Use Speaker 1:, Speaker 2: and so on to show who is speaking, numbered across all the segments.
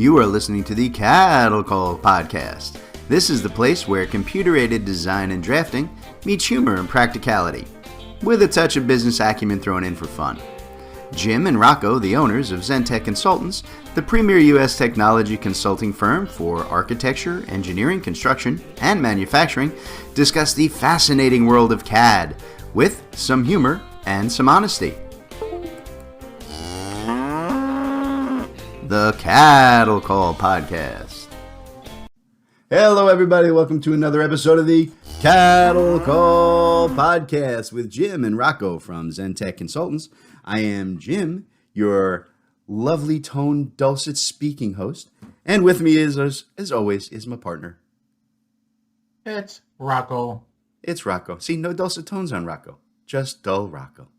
Speaker 1: You are listening to the Cattle Call Podcast. This is the place where computer-aided design and drafting meets humor and practicality, with a touch of business acumen thrown in for fun. Jim and Rocco, the owners of Zentech Consultants, the premier U.S. technology consulting firm for architecture, engineering, construction, and manufacturing, discuss the fascinating world of CAD with some humor and some honesty. The Cattle Call Podcast. Hello, everybody. Welcome to another episode of the Cattle Call Podcast with Jim and Rocco from Zentech Consultants. I am Jim, your lovely toned, dulcet speaking host. And with me is, as always, is my partner.
Speaker 2: It's Rocco.
Speaker 1: It's Rocco. See, no dulcet tones on Rocco. Just dull Rocco.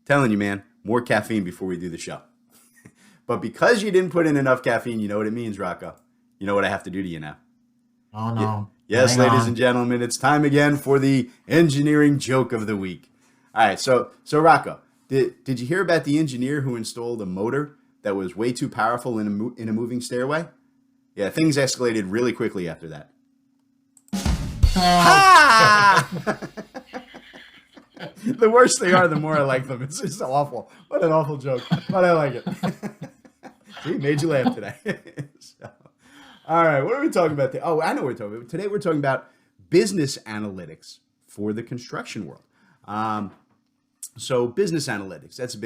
Speaker 1: Telling you, man, more caffeine before we do the show. But because you didn't put in enough caffeine, you know what it means, Rocco. You know what I have to do to you now.
Speaker 2: Oh, no.
Speaker 1: Yes, ladies and gentlemen, it's time again for the engineering joke of the week. All right, so Rocco, did you hear about the engineer who installed a motor that was way too powerful in a moving stairway? Yeah, things escalated really quickly after that. Ha! The worse they are, the more I like them. It's just awful. What an awful joke. But I like it. See, made you laugh today. All right, what are we talking about? Oh, I know what we're talking about. Today we're talking about business analytics for the construction world. So business analytics, that's a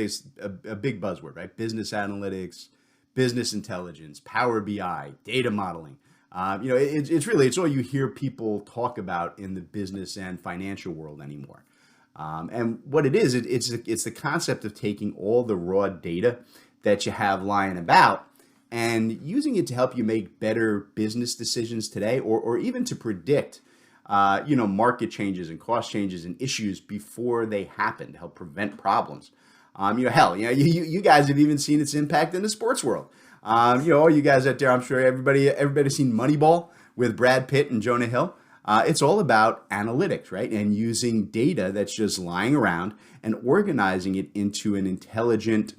Speaker 1: big buzzword, right? Business analytics, business intelligence, Power BI, data modeling. It's all you hear people talk about in the business and financial world anymore. And what it is, it's the concept of taking all the raw data that you have lying about and using it to help you make better business decisions today, or even to predict, market changes and cost changes and issues before they happen to help prevent problems. You guys have even seen its impact in the sports world. All you guys out there, I'm sure everybody's seen Moneyball with Brad Pitt and Jonah Hill. It's all about analytics, right? And using data that's just lying around and organizing it into an intelligent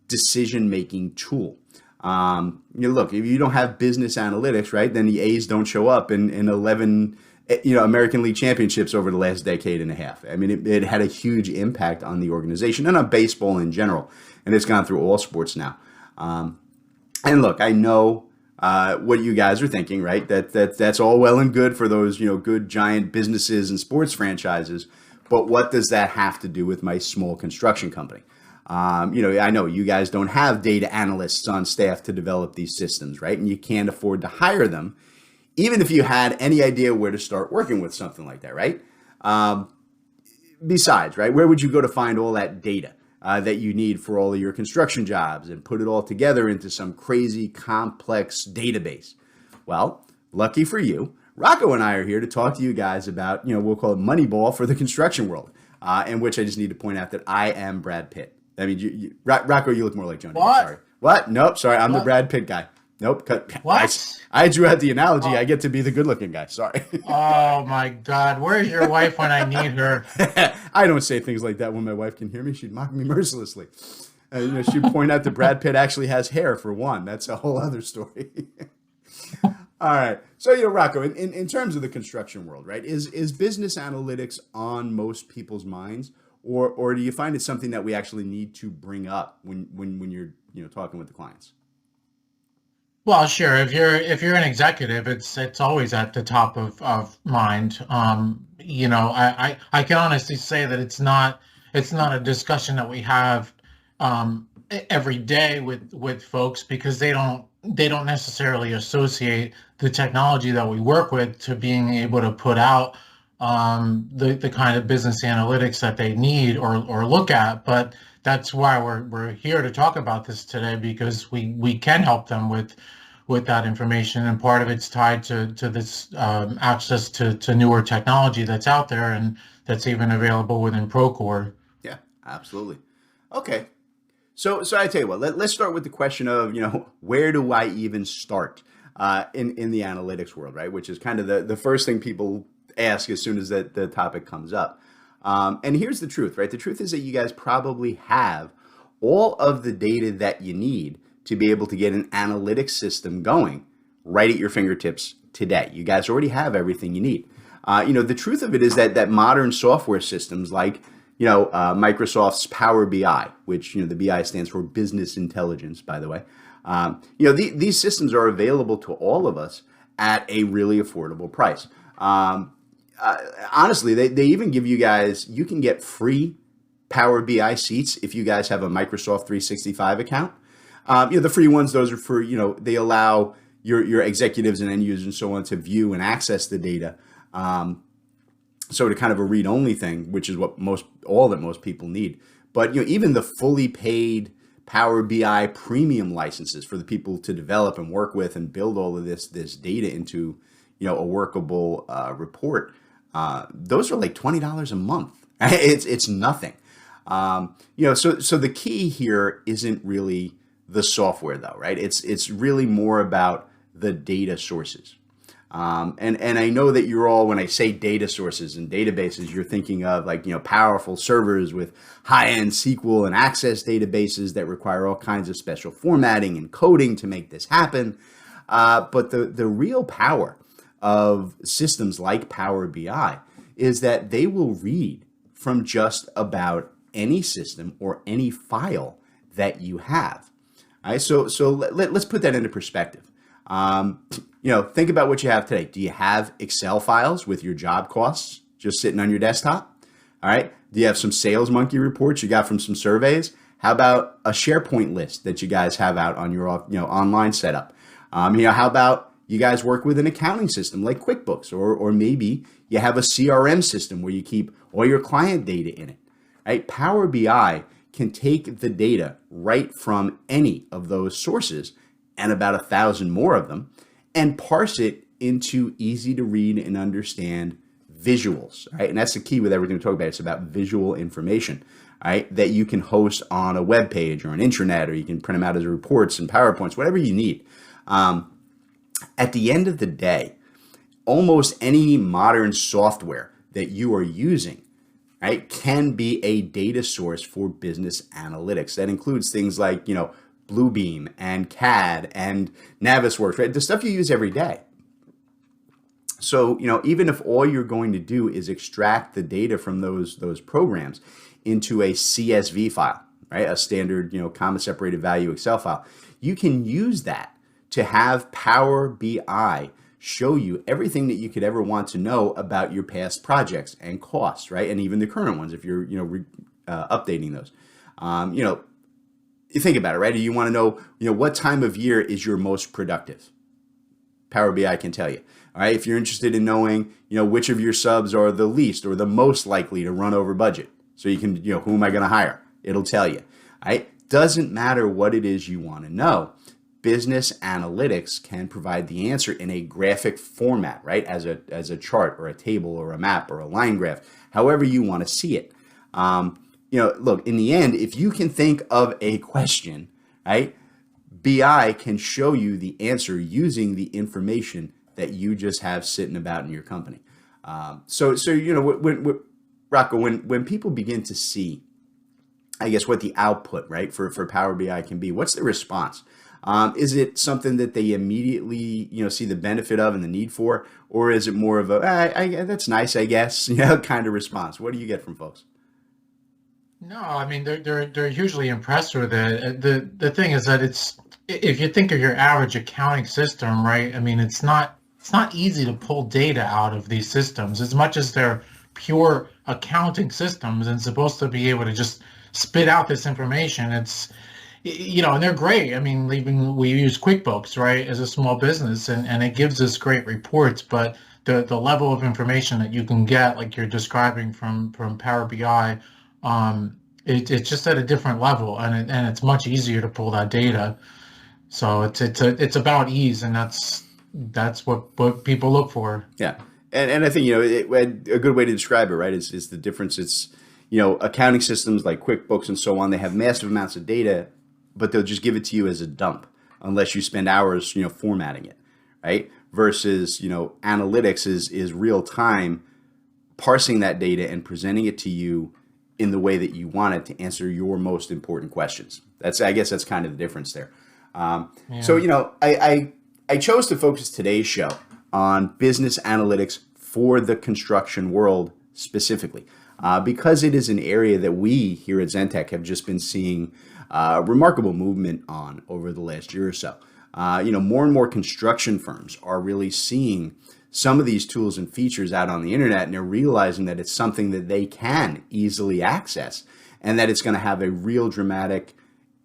Speaker 1: decision-making tool. Look, if you don't have business analytics, right, then the A's don't show up in 11, American League championships over the last decade and a half. I mean, it had a huge impact on the organization and on baseball in general. And it's gone through all sports now. And look, I know what you guys are thinking, right? That's all well and good for those, good giant businesses and sports franchises. But what does that have to do with my small construction company? I know you guys don't have data analysts on staff to develop these systems, right? And you can't afford to hire them, even if you had any idea where to start working with something like that, right? Besides, right, where would you go to find all that data that you need for all of your construction jobs and put it all together into some crazy complex database? Well, lucky for you, Rocco and I are here to talk to you guys about, we'll call it Moneyball for the construction world, in which I just need to point out that I am Brad Pitt. I mean, Rocco, you look more like Johnny.
Speaker 2: What?
Speaker 1: Sorry. What? Nope. Sorry. I'm the Brad Pitt guy. Nope.
Speaker 2: What?
Speaker 1: I drew out the analogy. I get to be the good-looking guy. Sorry.
Speaker 2: Oh, my God. Where's your wife when I need her?
Speaker 1: I don't say things like that when my wife can hear me. She'd mock me mercilessly. She'd point out that Brad Pitt actually has hair, for one. That's a whole other story. All right. So, Rocco, in terms of the construction world, right, is business analytics on most people's minds? Or do you find it something that we actually need to bring up when you're talking with the clients?
Speaker 2: Well, sure. If you're an executive, it's always at the top of mind. I can honestly say that it's not a discussion that we have every day with folks, because they don't necessarily associate the technology that we work with to being able to put out the kind of business analytics that they need or look at. But that's why we're here to talk about this today, because we can help them with that information. And part of it's tied to this access to newer technology that's out there and that's even available within Procore.
Speaker 1: Yeah, absolutely. Okay. So I tell you what, let's start with the question of, where do I even start in the analytics world, right? Which is kind of the first thing people ask as soon as the topic comes up. And here's the truth, right? The truth is that you guys probably have all of the data that you need to be able to get an analytics system going right at your fingertips today. You guys already have everything you need. The truth of it is that modern software systems like Microsoft's Power BI, which the BI stands for Business Intelligence, by the way. These systems are available to all of us at a really affordable price. Honestly, they even give you guys, you can get free Power BI seats if you guys have a Microsoft 365 account. The free ones, those are for, they allow your executives and end users and so on to view and access the data. So to kind of a read-only thing, which is what most people need. But even the fully paid Power BI premium licenses for the people to develop and work with and build all of this data into a workable report. Those are like $20 a month. It's nothing. So the key here isn't really the software though, right? It's really more about the data sources. And I know that you're all, when I say data sources and databases, you're thinking of like, powerful servers with high-end SQL and Access databases that require all kinds of special formatting and coding to make this happen. But the real power of systems like Power BI is that they will read from just about any system or any file that you have. All right, so let's put that into perspective. Think about what you have today. Do you have Excel files with your job costs just sitting on your desktop? All right. Do you have some Sales Monkey reports you got from some surveys? How about a SharePoint list that you guys have out on your online setup? How about you guys work with an accounting system like QuickBooks, or maybe you have a CRM system where you keep all your client data in it. Right? Power BI can take the data right from any of those sources and about 1,000 more of them, and parse it into easy to read and understand visuals, right? And that's the key with everything we talk about. It's about visual information, right? That you can host on a web page or an intranet, or you can print them out as reports and PowerPoints, whatever you need. At the end of the day, almost any modern software that you are using, right, can be a data source for business analytics. That includes things like, Bluebeam and CAD and Navisworks, right? The stuff you use every day. So, even if all you're going to do is extract the data from those programs into a CSV file, right? A standard, comma separated value Excel file, you can use that to have Power BI show you everything that you could ever want to know about your past projects and costs, right? And even the current ones, if you're, updating those. You think about it, right? You want to know, what time of year is your most productive? Power BI can tell you. All right. If you're interested in knowing, which of your subs are the least or the most likely to run over budget, so you can, who am I going to hire? It'll tell you. All right. Doesn't matter what it is you want to know. Business analytics can provide the answer in a graphic format, right? As a chart or a table or a map or a line graph, however you want to see it. Look, in the end, if you can think of a question, right, BI can show you the answer using the information that you just have sitting about in your company. Rocco, when people begin to see, I guess, what the output, right, for Power BI can be, what's the response? Is it something that they immediately, see the benefit of and the need for, or is it more of a, that's nice, I guess, kind of response? What do you get from folks?
Speaker 2: No, I mean they're hugely impressed with it. The thing is that if you think of your average accounting system, right? I mean it's not easy to pull data out of these systems as much as they're pure accounting systems and supposed to be able to just spit out this information. It's and they're great. I mean, we use QuickBooks, right, as a small business, and it gives us great reports, but the level of information that you can get, like you're describing from Power BI. It's just at a different level, and it's much easier to pull that data. So it's about ease, and that's what people look for.
Speaker 1: Yeah, and I think a good way to describe it, right, is the difference. It's accounting systems like QuickBooks and so on. They have massive amounts of data, but they'll just give it to you as a dump unless you spend hours formatting it, right? Versus analytics is real time parsing that data and presenting it to you in the way that you want it to answer your most important questions. I guess that's kind of the difference there. So, I chose to focus today's show on business analytics for the construction world specifically, because it is an area that we here at Zentech have just been seeing remarkable movement on over the last year or so. More and more construction firms are really seeing some of these tools and features out on the internet, and they're realizing that it's something that they can easily access and that it's going to have a real dramatic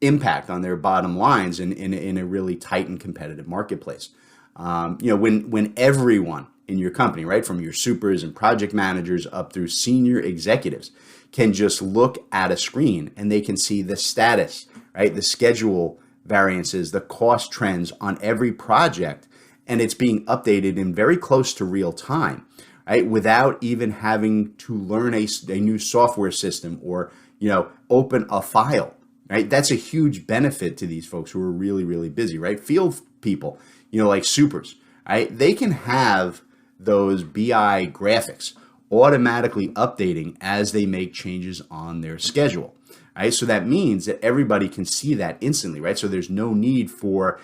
Speaker 1: impact on their bottom lines in a really tight and competitive marketplace. When everyone in your company, right, from your supers and project managers up through senior executives, can just look at a screen and they can see the status, right, the schedule variances, the cost trends on every project, and it's being updated in very close to real time, right, without even having to learn a new software system or open a file, right? That's a huge benefit to these folks who are really, really busy, right? Field people, like supers, right? They can have those BI graphics automatically updating as they make changes on their schedule, right? So that means that everybody can see that instantly, right? So there's no need for,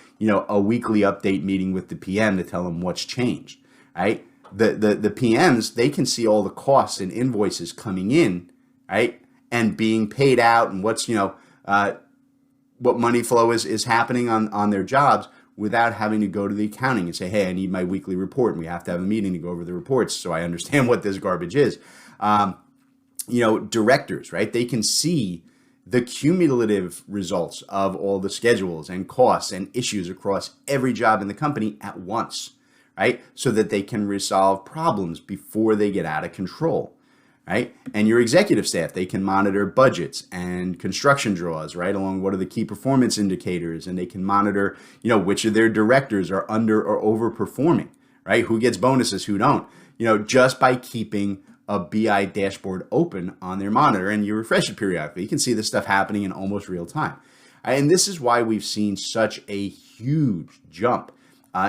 Speaker 1: a weekly update meeting with the PM to tell them what's changed, right? The PMs, they can see all the costs and invoices coming in, right? And being paid out and what's, what money flow is happening on their jobs without having to go to the accounting and say, hey, I need my weekly report. And we have to have a meeting to go over the reports so I understand what this garbage is. Directors, right? They can see the cumulative results of all the schedules and costs and issues across every job in the company at once, right? So that they can resolve problems before they get out of control, right? And your executive staff, they can monitor budgets and construction draws, right? Along what are the key performance indicators, and they can monitor, which of their directors are under or overperforming, right? Who gets bonuses, who don't, just by keeping a BI dashboard open on their monitor, and you refresh it periodically. You can see this stuff happening in almost real time. And this is why we've seen such a huge jump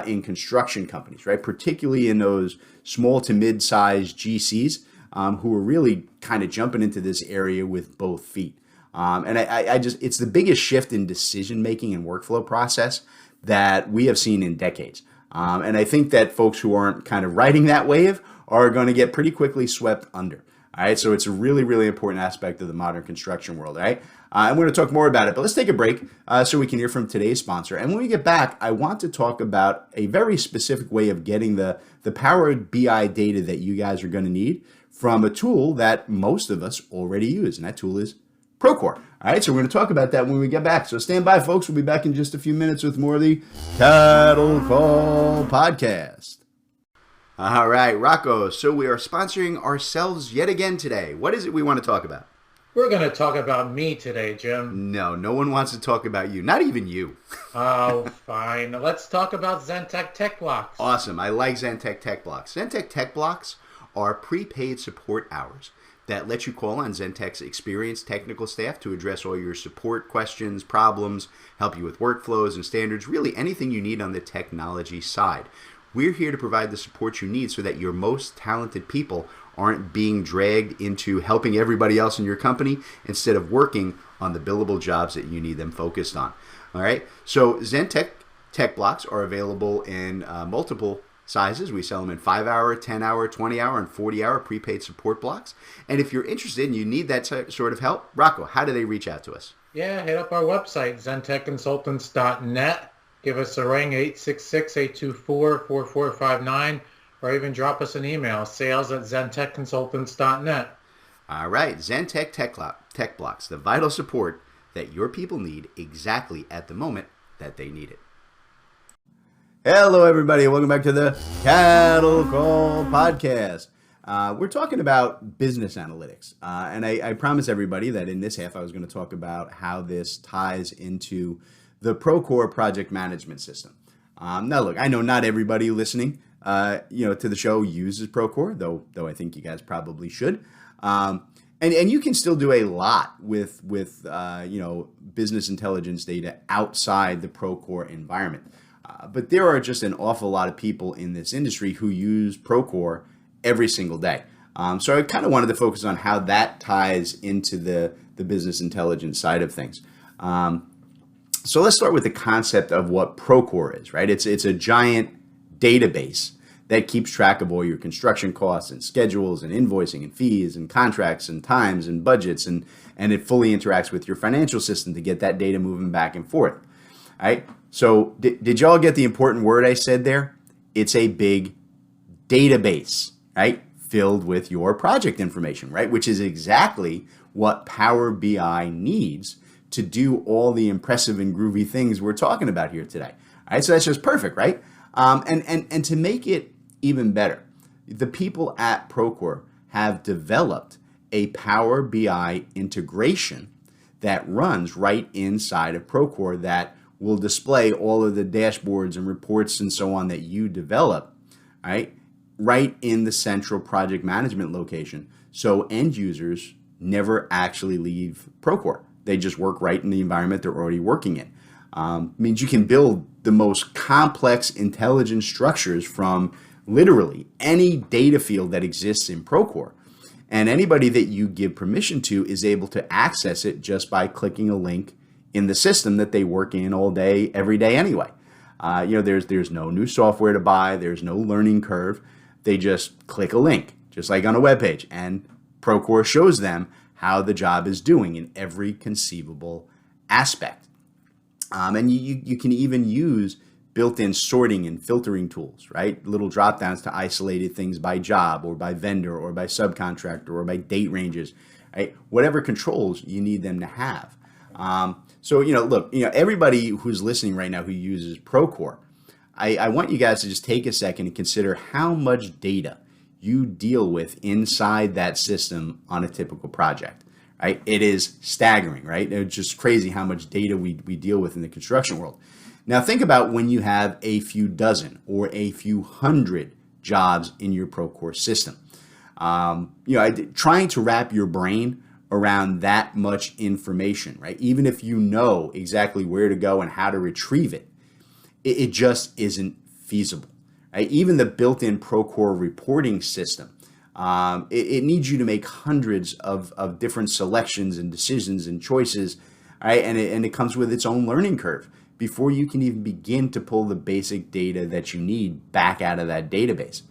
Speaker 1: in construction companies, right? Particularly in those small to mid-sized GCs who are really kind of jumping into this area with both feet. And it's the biggest shift in decision-making and workflow process that we have seen in decades. And I think that folks who aren't kind of riding that wave are going to get pretty quickly swept under. All right, so it's a really, really important aspect of the modern construction world. All right, I'm going to talk more about it, but let's take a break so we can hear from today's sponsor. And when we get back, I want to talk about a very specific way of getting the Power BI data that you guys are going to need from a tool that most of us already use, and that tool is Procore. All right, so we're going to talk about that when we get back. So stand by, folks. We'll be back in just a few minutes with more of the Cattle Call Podcast. All right, Rocco, so we are sponsoring ourselves yet again today. What is it we want to talk about?
Speaker 2: We're going to talk about me today, Jim.
Speaker 1: No one wants to talk about you. Not even you.
Speaker 2: Oh, fine. Let's talk about Zentech Tech Blocks.
Speaker 1: Awesome. I like Zentech Tech Blocks. Zentech Tech Blocks are prepaid support hours that let you call on Zentech's experienced technical staff to address all your support questions, problems, help you with workflows and standards, really anything you need on the technology side. We're here to provide the support you need so that your most talented people aren't being dragged into helping everybody else in your company instead of working on the billable jobs that you need them focused on. All right. So Zentech Tech Blocks are available in multiple sizes. We sell them in 5-hour, 10-hour, 20-hour, and 40-hour prepaid support blocks. And if you're interested and you need that sort of help, Rocco, how do they reach out to us?
Speaker 2: Yeah, hit up our website, zentechconsultants.net. Give us a ring, 866-824-4459, or even drop us an email, sales@zentechconsultants.net.
Speaker 1: All right, Zentech Tech Blocks, the vital support that your people need exactly at the moment that they need it. Hello, everybody. Welcome back to the Cattle Call Podcast. We're talking about business analytics, and I promised everybody that in this half I was going to talk about how this ties into the Procore project management system. Now, look, I know not everybody listening, to the show uses Procore, though I think you guys probably should. And you can still do a lot with business intelligence data outside the Procore environment. But there are just an awful lot of people in this industry who use Procore every single day. So I kind of wanted to focus on how that ties into the business intelligence side of things. So let's start with the concept of what Procore is, right? It's a giant database that keeps track of all your construction costs and schedules and invoicing and fees and contracts and times and budgets, and it fully interacts with your financial system to get that data moving back and forth. All right. So did y'all get the important word I said there? It's a big database, right? Filled with your project information, right? Which is exactly what Power BI needs to do all the impressive and groovy things we're talking about here today. All right, so that's just perfect, right? And to make it even better, the people at Procore have developed a Power BI integration that runs right inside of Procore that will display all of the dashboards and reports and so on that you develop, right in the central project management location. So end users never actually leave Procore. They just work right in the environment they're already working in. Means you can build the most complex intelligent structures from literally any data field that exists in Procore. And anybody that you give permission to is able to access it just by clicking a link in the system that they work in all day, every day anyway. There's no new software to buy. There's no learning curve. They just click a link, just like on a web page, and Procore shows them how the job is doing in every conceivable aspect. And you can even use built-in sorting and filtering tools, right? Little drop downs to isolate things by job or by vendor or by subcontractor or by date ranges, right? Whatever controls you need them to have. So, look, everybody who's listening right now who uses Procore, I want you guys to just take a second and consider how much data you deal with inside that system on a typical project, right? It is staggering, right? It's just crazy how much data we deal with in the construction world. Now think about when you have a few dozen or a few hundred jobs in your Procore system. Trying to wrap your brain around that much information, right? Even if you know exactly where to go and how to retrieve it, it just isn't feasible. Right? Even the built-in Procore reporting system, it needs you to make hundreds of different selections and decisions and choices, right? And it comes with its own learning curve before you can even begin to pull the basic data that you need back out of that database.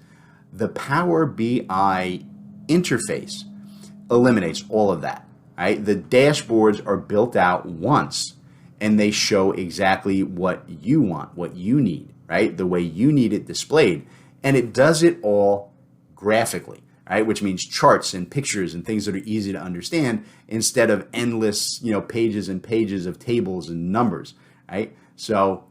Speaker 1: The Power BI interface eliminates all of that, right? The dashboards are built out once and they show exactly what you want, what you need, right? The way you need it displayed. And it does it all graphically, right? Which means charts and pictures and things that are easy to understand instead of endless, pages and pages of tables and numbers, right? So,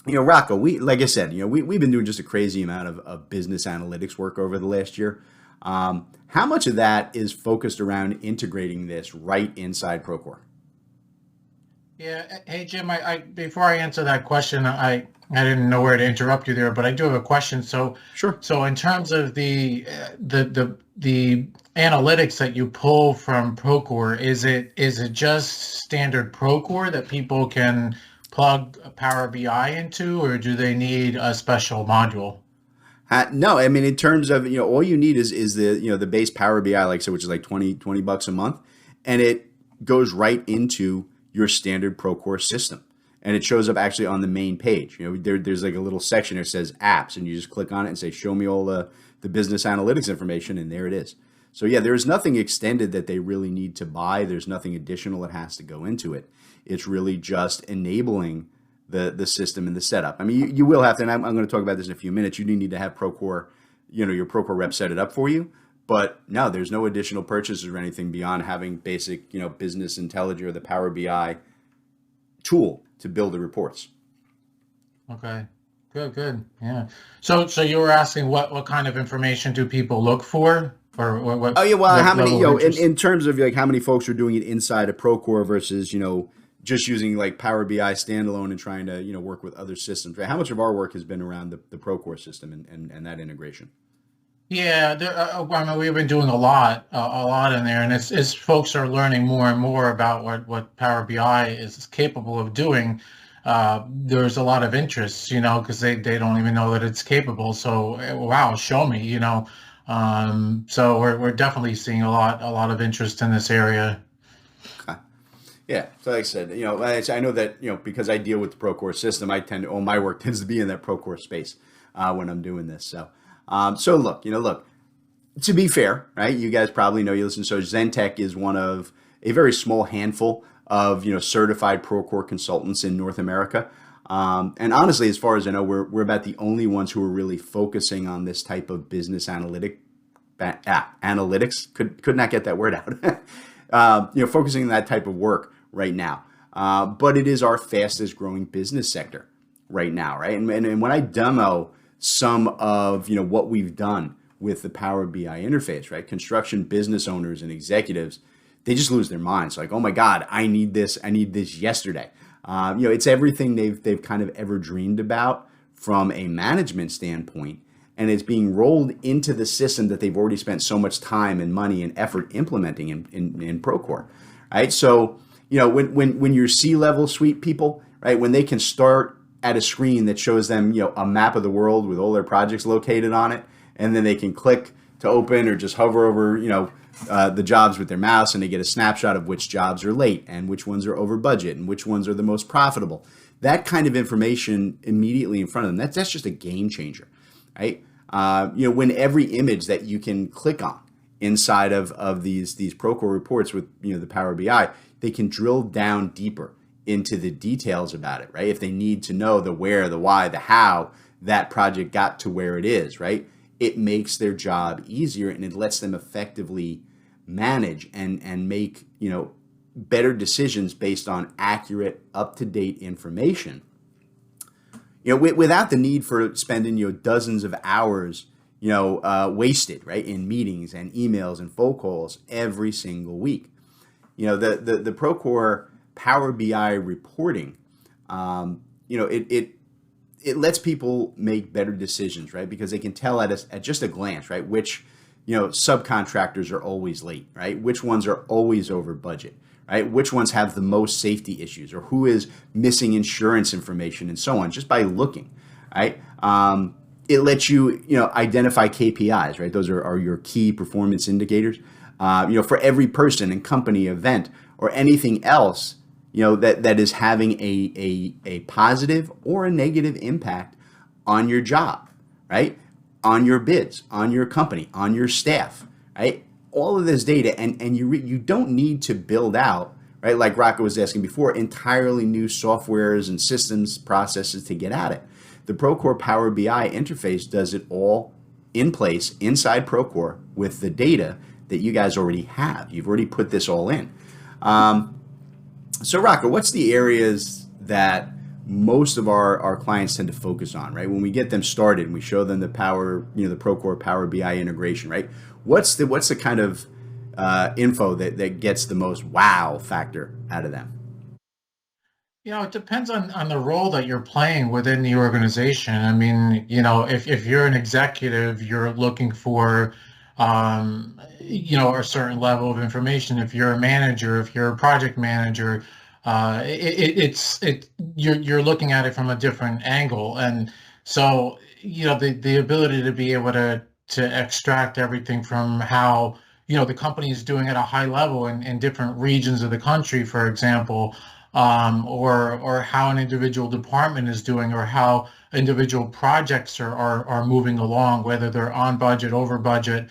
Speaker 1: Rocco, like I said, we've been doing just a crazy amount of business analytics work over the last year. How much of that is focused around integrating this right inside Procore?
Speaker 2: Yeah. Hey, Jim, I before I answer that question, I didn't know where to interrupt you there, but I do have a question. So,
Speaker 1: Sure.
Speaker 2: So in terms of the analytics that you pull from Procore, is it just standard Procore that people can plug Power BI into, or do they need a special module?
Speaker 1: No, I mean, in terms of, all you need is the base Power BI, like so, which is like $20 a month. And it goes right into your standard Procore system. And it shows up actually on the main page. There's like a little section that says apps, and you just click on it and say, show me all the business analytics information. And there it is. So yeah, there's nothing extended that they really need to buy. There's nothing additional that has to go into it. It's really just enabling the system and the setup. I mean, you will have to, and I'm going to talk about this in a few minutes. You do need to have Procore, your Procore rep set it up for you. But no, there's no additional purchases or anything beyond having basic, business intelligence or the Power BI tool to build the reports.
Speaker 2: Okay. Good. Yeah. So you were asking what kind of information do people look for? Or what?
Speaker 1: Oh yeah, well, how many, in terms of like how many folks are doing it inside of Procore versus, just using like Power BI standalone and trying to, work with other systems, right? How much of our work has been around the Procore system and that integration?
Speaker 2: Yeah, we've been doing a lot in there, and as folks are learning more and more about what Power BI is capable of doing, there's a lot of interest, because they don't even know that it's capable. So, wow, show me, So we're definitely seeing a lot of interest in this area.
Speaker 1: Okay. Yeah. So like I said, I know that, because I deal with the Procore system, all my work tends to be in that Procore space when I'm doing this. So look, to be fair, right? You guys probably know, you listen. So Zentek is one of a very small handful of, certified Procore consultants in North America. And honestly, as far as I know, we're about the only ones who are really focusing on this type of business analytics. Could not get that word out. Focusing on that type of work right now. But it is our fastest growing business sector right now, right? And when I demo some of what we've done with the Power BI interface, right? Construction business owners and executives, they just lose their minds. Like, oh my God, I need this yesterday. It's everything they've kind of ever dreamed about from a management standpoint, and it's being rolled into the system that they've already spent so much time and money and effort implementing in Procore, right? So, when you're C-level suite people, right, when they can start at a screen that shows them, a map of the world with all their projects located on it, and then they can click to open or just hover over, the jobs with their mouse, and they get a snapshot of which jobs are late and which ones are over budget and which ones are the most profitable. That kind of information immediately in front of them, that's just a game changer, right? When every image that you can click on inside of these Procore reports with the Power BI, they can drill down deeper into the details about it, right? If they need to know the where, the why, the how that project got to where it is, right? It makes their job easier, and it lets them effectively manage and make better decisions based on accurate, up-to-date information. Without the need for spending dozens of hours wasted, right, in meetings and emails and phone calls every single week. The Procore Power BI reporting, it lets people make better decisions, right? Because they can tell at just a glance, right, which subcontractors are always late, right? Which ones are always over budget, right? Which ones have the most safety issues, or who is missing insurance information, and so on, just by looking, right? It lets you, identify KPIs, right? Those are your key performance indicators, for every person and company, event, or anything else, that is having a positive or a negative impact on your job, right? On your bids, on your company, on your staff, right? All of this data, and you don't need to build out, right? Like Rocco was asking before, entirely new softwares and systems, processes to get at it. The Procore Power BI interface does it all in place inside Procore with the data that you guys already have. You've already put this all in. So Rocco, what's the areas that most of our clients tend to focus on, right? When we get them started and we show them the the Procore Power BI integration, right? What's the kind of info that gets the most wow factor out of them?
Speaker 2: It depends on the role that you're playing within the organization. I mean, if you're an executive, you're looking for, a certain level of information. If you're a manager, if you're a project manager, you're looking at it from a different angle. And so, the ability to be able to extract everything from how, the company is doing at a high level in different regions of the country, for example, or how an individual department is doing, or how individual projects are moving along, whether they're on budget, over budget.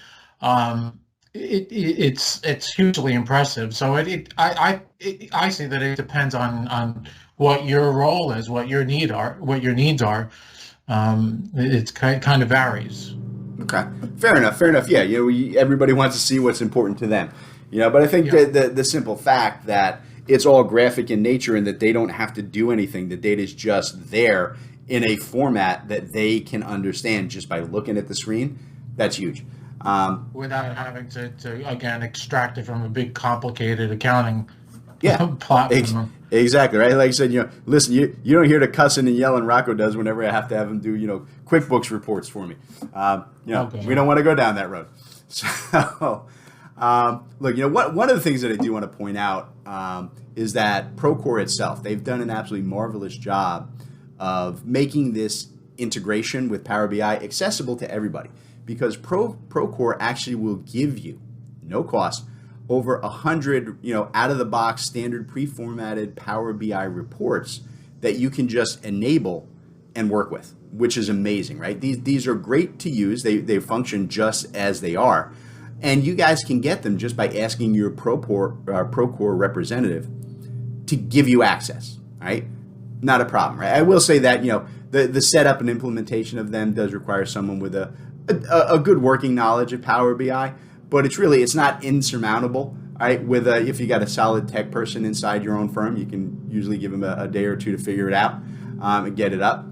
Speaker 2: It's hugely impressive. So I see that it depends on what your role is, what your needs are. It's kind of varies.
Speaker 1: Okay, fair enough. Yeah, everybody wants to see what's important to them, But I think that the simple fact that it's all graphic in nature and that they don't have to do anything, the data is just there in a format that they can understand just by looking at the screen, that's huge.
Speaker 2: Without having to again extract it from a big complicated accounting
Speaker 1: platform. Exactly, right? Like I said, listen, you don't hear the cussing and yelling Rocco does whenever I have to have him do, QuickBooks reports for me. Okay. We don't want to go down that road. So, look, one of the things that I do want to point out is that Procore itself, they've done an absolutely marvelous job of making this integration with Power BI accessible to everybody, because Procore actually will give you, no cost, over 100, out of the box standard pre-formatted Power BI reports that you can just enable and work with, which is amazing, right? These are great to use. They function just as they are. And you guys can get them just by asking your Procore representative to give you access, right? Not a problem, right? I will say that, the setup and implementation of them does require someone with a good working knowledge of Power BI, but it's not insurmountable, right? If you got a solid tech person inside your own firm, you can usually give them a day or two to figure it out and get it up.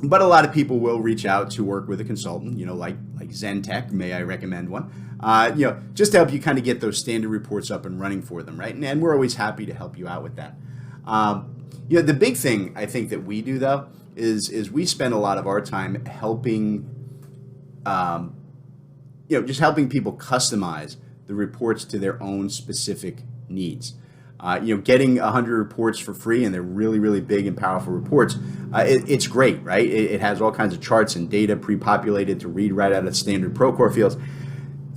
Speaker 1: But a lot of people will reach out to work with a consultant, like Zentech. May I recommend one? Just to help you kind of get those standard reports up and running for them, right? And we're always happy to help you out with that. The big thing I think that we do though is we spend a lot of our time helping, just helping people customize the reports to their own specific needs. Getting 100 reports for free, and they're really, really big and powerful reports. It's great, right? It has all kinds of charts and data pre-populated to read right out of standard Procore fields.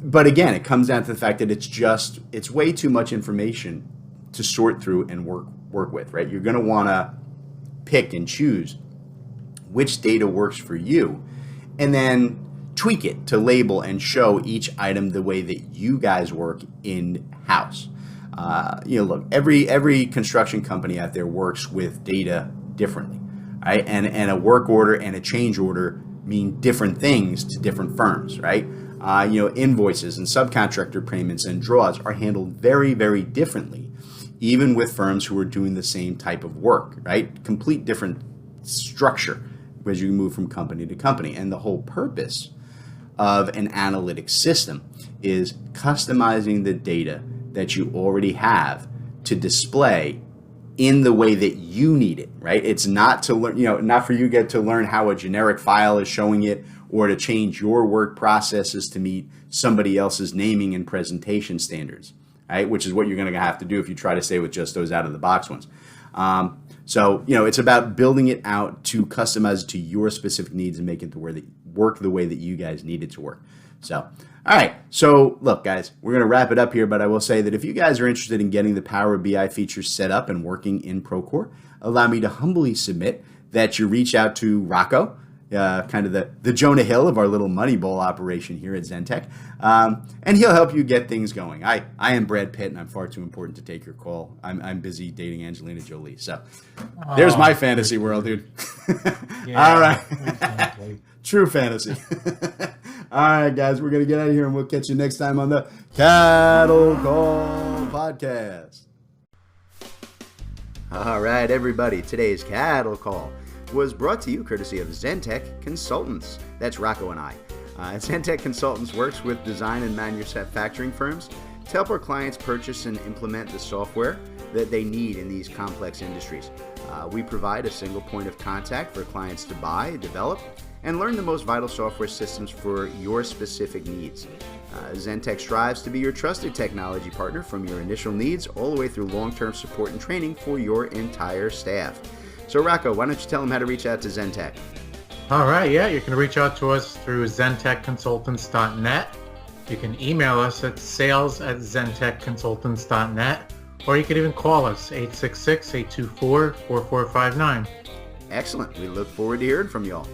Speaker 1: But again, it comes down to the fact that it's way too much information to sort through and work with, right? You're going to want to pick and choose which data works for you, and then tweak it to label and show each item the way that you guys work in-house. Look, every construction company out there works with data differently, right? And a work order and a change order mean different things to different firms, right? Invoices and subcontractor payments and draws are handled very, very differently, even with firms who are doing the same type of work, right? Complete different structure as you move from company to company. And the whole purpose of an analytics system is customizing the data that you already have to display in the way that you need it, right? It's not to learn, not for you get to learn how a generic file is showing it, or to change your work processes to meet somebody else's naming and presentation standards, right? Which is what you're going to have to do if you try to stay with just those out of the box ones. It's about building it out to customize to your specific needs and make it to where they work the way that you guys need it to work. So, all right. So look, guys, we're going to wrap it up here, but I will say that if you guys are interested in getting the Power BI features set up and working in Procore, allow me to humbly submit that you reach out to Rocco, kind of the Jonah Hill of our little Moneyball operation here at Zentech, and he'll help you get things going. I am Brad Pitt, and I'm far too important to take your call. I'm busy dating Angelina Jolie. So there's my fantasy world, dude.
Speaker 2: Yeah,
Speaker 1: all right.
Speaker 2: exactly.
Speaker 1: True fantasy. All right, guys, we're going to get out of here, and we'll catch you next time on the Cattle Call Podcast. All right, everybody, today's Cattle Call was brought to you courtesy of Zentech Consultants. That's Rocco and I. Zentech Consultants works with design and manufacturing firms to help our clients purchase and implement the software that they need in these complex industries. We provide a single point of contact for clients to buy, develop, and learn the most vital software systems for your specific needs. Zentech strives to be your trusted technology partner from your initial needs all the way through long-term support and training for your entire staff. So Rocco, why don't you tell them how to reach out to Zentech?
Speaker 2: All right, yeah, you can reach out to us through zentechconsultants.net. You can email us at sales@zentechconsultants.net, or you can even call us 866-824-4459.
Speaker 1: Excellent. We look forward to hearing from y'all.